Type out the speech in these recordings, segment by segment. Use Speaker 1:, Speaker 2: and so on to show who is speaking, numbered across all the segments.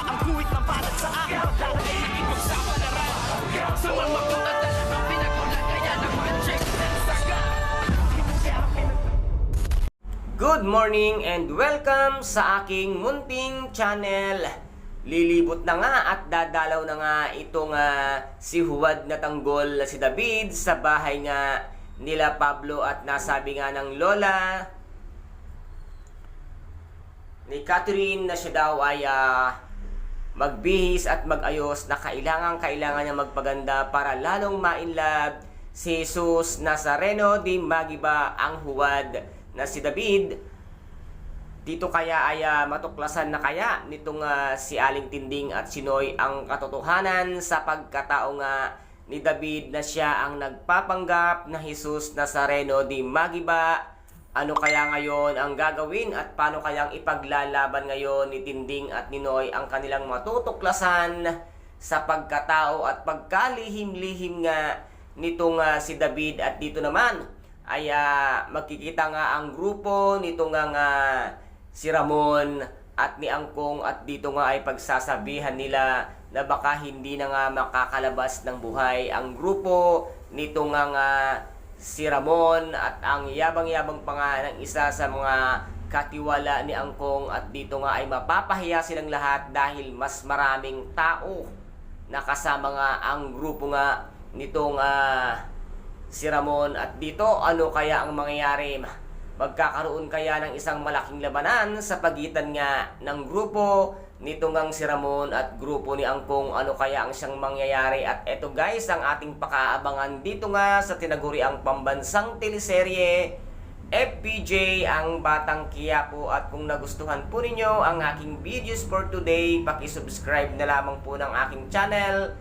Speaker 1: ang kuwit ng balat sa akin. Lalagay ang ipagsapalaran sa mga at talagang pinagulan kaya ng magic ng saga.
Speaker 2: Good morning and welcome sa aking munting channel. Lilibot na nga at dadalaw na nga itong si Huwad na tanggol na si David sa bahay nga nila Pablo at nasabi nga ng lola ni Catherine na siya daw ay magbihis at magayos na kailangan niya magpaganda para lalong ma-inlove si Jesus Nazareno di Magiba ang Huwad na si David. Dito kaya ay matuklasan na kaya nitong si Aling Tinding at Sinoy ang katotohanan sa pagkatao nga ni David na siya ang nagpapanggap na Jesus Nazareno di Magiba. Ano kaya ngayon ang gagawin at paano kayang ipaglalaban ngayon ni Tinding at ni Noy ang kanilang matutuklasan sa pagkatao at pagkalihim-lihim nga nitong si David. At dito naman ay magkikita nga ang grupo nito nga si Ramon at ni Angkong at dito nga ay pagsasabihan nila na baka hindi na nga makakalabas ng buhay ang grupo nito nga si Ramon at ang yabang-yabang pa nga ng isa sa mga katiwala ni Angkong at dito nga ay mapapahiya silang lahat dahil mas maraming tao na kasama nga ang grupo nga nitong si Ramon. At dito ano kaya ang mangyayari? Magkakaroon kaya ng isang malaking labanan sa pagitan nga ng grupo nitong ang si Ramon at grupo ni Angkong. Ano kaya ang siyang mangyayari? At eto guys ang ating pakaabangan dito nga sa tinaguriang pambansang teleserye FPJ ang Batang Quiapo. At kung nagustuhan po ninyo ang aking videos for today, paki-subscribe na lamang po ng aking channel,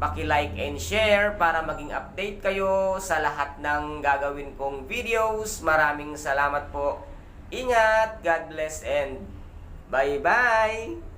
Speaker 2: paki-like and share para maging update kayo sa lahat ng gagawin kong videos. Maraming salamat po. Ingat, God bless and bye-bye!